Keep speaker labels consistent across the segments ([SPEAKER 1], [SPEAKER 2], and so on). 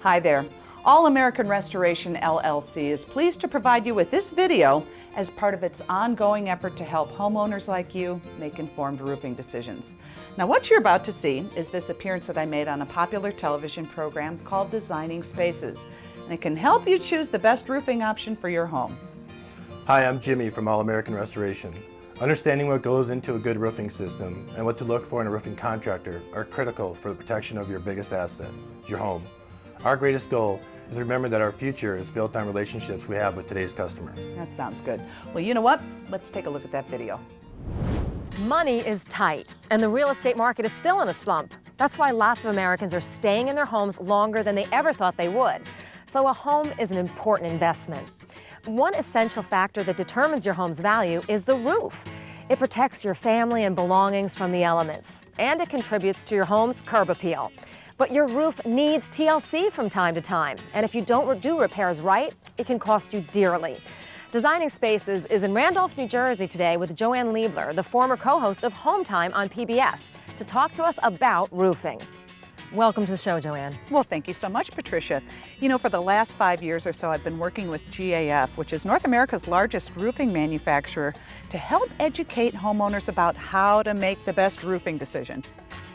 [SPEAKER 1] Hi there. All American Restoration LLC is pleased to provide you with this video as part of its ongoing effort to help homeowners like you make informed roofing decisions. Now, what you're about to see is this appearance that I made on a popular television program called Designing Spaces, and it can help you choose the best roofing option for your home.
[SPEAKER 2] Hi, I'm Jimmy from All American Restoration. Understanding what goes into a good roofing system and what to look for in a roofing contractor are critical for the protection of your biggest asset, your home. Our greatest goal is to remember that our future is built on relationships we have with today's customer.
[SPEAKER 1] That sounds good. Well, you know what? Let's take a look at that video.
[SPEAKER 3] Money is tight, and the real estate market is still in a slump. That's why lots of Americans are staying in their homes longer than they ever thought they would. So a home is an important investment. One essential factor that determines your home's value is the roof. It protects your family and belongings from the elements, and it contributes to your home's curb appeal. But your roof needs TLC from time to time, and if you don't do repairs right, it can cost you dearly. Designing Spaces is in Randolph, New Jersey today with Joanne Liebler, the former co-host of Home Time on PBS, to talk to us about roofing. Welcome to the show, Joanne.
[SPEAKER 1] Well, thank you so much, Patricia. You know, for the last 5 years or so, I've been working with GAF, which is North America's largest roofing manufacturer, to help educate homeowners about how to make the best roofing decision.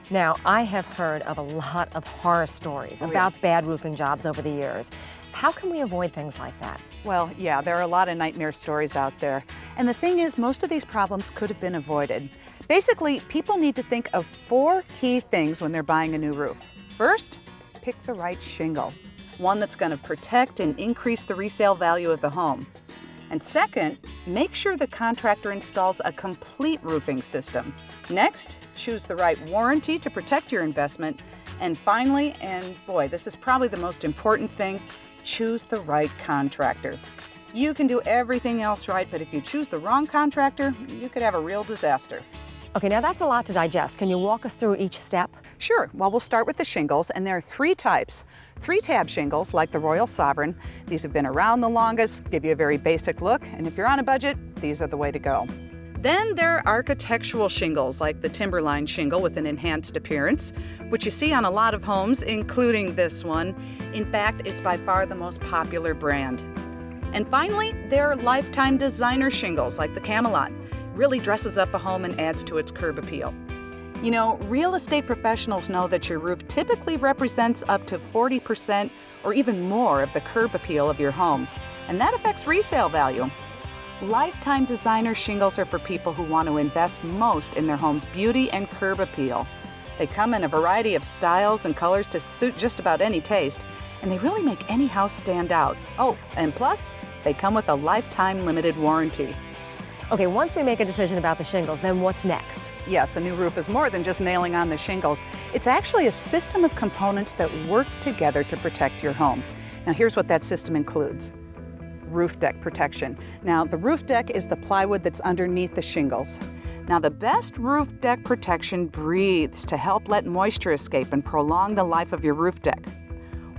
[SPEAKER 3] Now, I have heard of a lot of horror stories about bad roofing jobs over the years. How can we avoid things like that?
[SPEAKER 1] Well, yeah, there are a lot of nightmare stories out there. And the thing is, most of these problems could have been avoided. Basically, people need to think of 4 key things when they're buying a new roof. First, pick the right shingle, one that's going to protect and increase the resale value of the home. And second, make sure the contractor installs a complete roofing system. Next, choose the right warranty to protect your investment. And finally, and boy, this is probably the most important thing, choose the right contractor. You can do everything else right, but if you choose the wrong contractor, you could have a real disaster.
[SPEAKER 3] Okay, now that's a lot to digest. Can you walk us through each step?
[SPEAKER 1] Sure. Well, we'll start with the shingles, and there are 3 types. 3-tab shingles, like the Royal Sovereign. These have been around the longest, give you a very basic look, and if you're on a budget, these are the way to go. Then there are architectural shingles, like the Timberline shingle with an enhanced appearance, which you see on a lot of homes, including this one. In fact, it's by far the most popular brand. And finally, there are lifetime designer shingles, like the Camelot. Really dresses up a home and adds to its curb appeal. You know, real estate professionals know that your roof typically represents up to 40% or even more of the curb appeal of your home, and that affects resale value. Lifetime designer shingles are for people who want to invest most in their home's beauty and curb appeal. They come in a variety of styles and colors to suit just about any taste, and they really make any house stand out. Oh, and plus, they come with a lifetime limited warranty.
[SPEAKER 3] Okay, once we make a decision about the shingles, then what's next?
[SPEAKER 1] Yes, a new roof is more than just nailing on the shingles. It's actually a system of components that work together to protect your home. Now, here's what that system includes. Roof deck protection. Now, the roof deck is the plywood that's underneath the shingles. Now, the best roof deck protection breathes to help let moisture escape and prolong the life of your roof deck.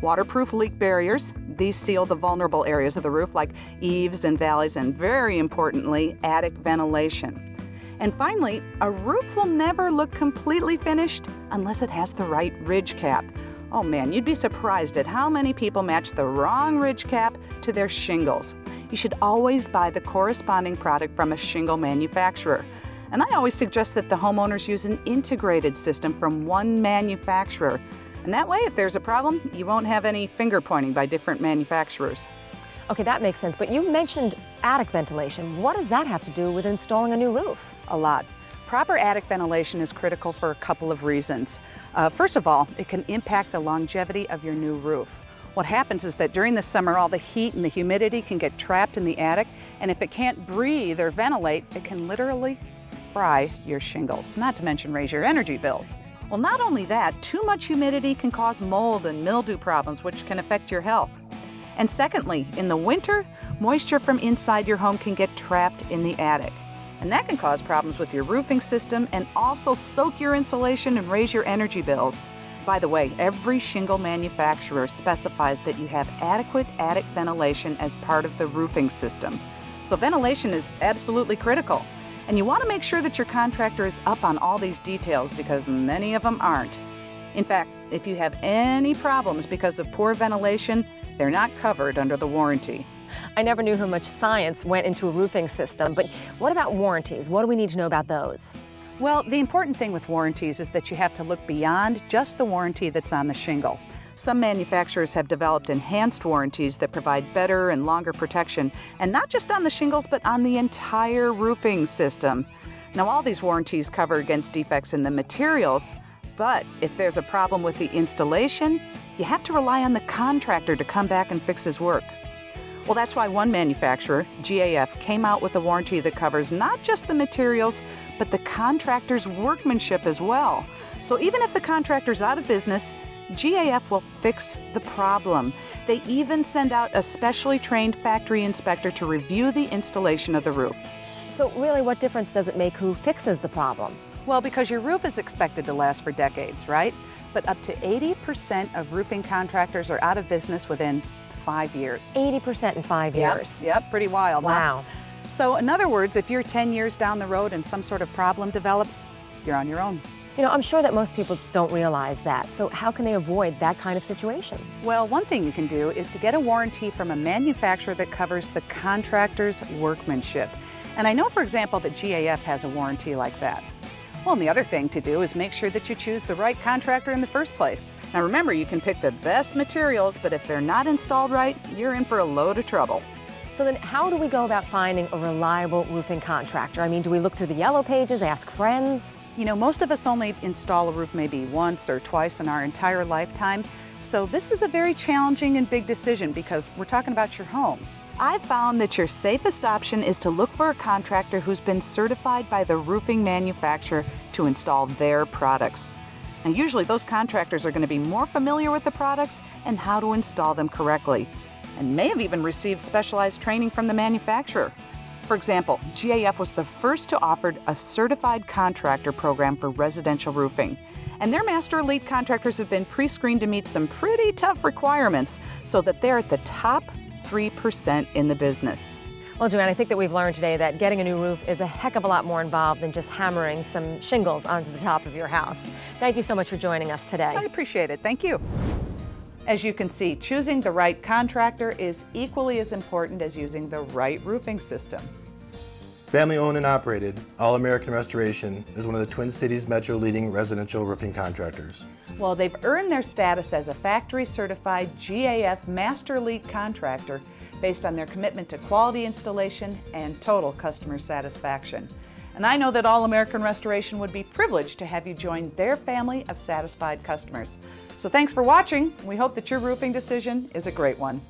[SPEAKER 1] Waterproof leak barriers. These seal the vulnerable areas of the roof like eaves and valleys, and very importantly, attic ventilation. And finally, a roof will never look completely finished unless it has the right ridge cap. Oh man, you'd be surprised at how many people match the wrong ridge cap to their shingles. You should always buy the corresponding product from a shingle manufacturer. And I always suggest that the homeowners use an integrated system from one manufacturer. And that way, if there's a problem, you won't have any finger pointing by different manufacturers.
[SPEAKER 3] Okay, that makes sense, but you mentioned attic ventilation. What does that have to do with installing a new roof?
[SPEAKER 1] A lot. Proper attic ventilation is critical for a couple of reasons. First of all, it can impact the longevity of your new roof. What happens is that during the summer, all the heat and the humidity can get trapped in the attic, and if it can't breathe or ventilate, it can literally fry your shingles, not to mention raise your energy bills. Well, not only that, too much humidity can cause mold and mildew problems, which can affect your health. And secondly, in the winter, moisture from inside your home can get trapped in the attic. And that can cause problems with your roofing system and also soak your insulation and raise your energy bills. By the way, every shingle manufacturer specifies that you have adequate attic ventilation as part of the roofing system. So ventilation is absolutely critical. And you want to make sure that your contractor is up on all these details because many of them aren't. In fact, if you have any problems because of poor ventilation, they're not covered under the warranty.
[SPEAKER 3] I never knew how much science went into a roofing system, but what about warranties? What do we need to know about those?
[SPEAKER 1] Well, the important thing with warranties is that you have to look beyond just the warranty that's on the shingle. Some manufacturers have developed enhanced warranties that provide better and longer protection, and not just on the shingles, but on the entire roofing system. Now, all these warranties cover against defects in the materials, but if there's a problem with the installation, you have to rely on the contractor to come back and fix his work. Well, that's why one manufacturer, GAF, came out with a warranty that covers not just the materials, but the contractor's workmanship as well. So even if the contractor's out of business, GAF will fix the problem. They even send out a specially trained factory inspector to review the installation of the roof.
[SPEAKER 3] So really, what difference does it make who fixes the problem?
[SPEAKER 1] Well, because your roof is expected to last for decades, right? But up to 80% of roofing contractors are out of business within 5 years.
[SPEAKER 3] 80% in 5 years.
[SPEAKER 1] Yep, pretty wild.
[SPEAKER 3] Wow.
[SPEAKER 1] Huh? So in other words, if you're 10 years down the road and some sort of problem develops, you're on your own.
[SPEAKER 3] You know, I'm sure that most people don't realize that. So how can they avoid that kind of situation?
[SPEAKER 1] Well, one thing you can do is to get a warranty from a manufacturer that covers the contractor's workmanship. And I know, for example, that GAF has a warranty like that. Well, and the other thing to do is make sure that you choose the right contractor in the first place. Now remember, you can pick the best materials, but if they're not installed right, you're in for a load of trouble.
[SPEAKER 3] So then how do we go about finding a reliable roofing contractor? I mean, do we look through the yellow pages, ask friends?
[SPEAKER 1] You know, most of us only install a roof maybe once or twice in our entire lifetime. So this is a very challenging and big decision because we're talking about your home. I've found that your safest option is to look for a contractor who's been certified by the roofing manufacturer to install their products. Now, usually those contractors are going to be more familiar with the products and how to install them correctly, and may have even received specialized training from the manufacturer. For example, GAF was the first to offer a certified contractor program for residential roofing. And their master elite contractors have been pre-screened to meet some pretty tough requirements so that they're at the top 3% in the business.
[SPEAKER 3] Well, Joanne, I think that we've learned today that getting a new roof is a heck of a lot more involved than just hammering some shingles onto the top of your house. Thank you so much for joining us today.
[SPEAKER 1] I appreciate it. Thank you. As you can see, choosing the right contractor is equally as important as using the right roofing system.
[SPEAKER 2] Family owned and operated, All American Restoration is one of the Twin Cities Metro leading residential roofing contractors.
[SPEAKER 1] Well, they've earned their status as a factory certified GAF Master Elite contractor based on their commitment to quality installation and total customer satisfaction. And I know that All American Restoration would be privileged to have you join their family of satisfied customers. So thanks for watching. We hope that your roofing decision is a great one.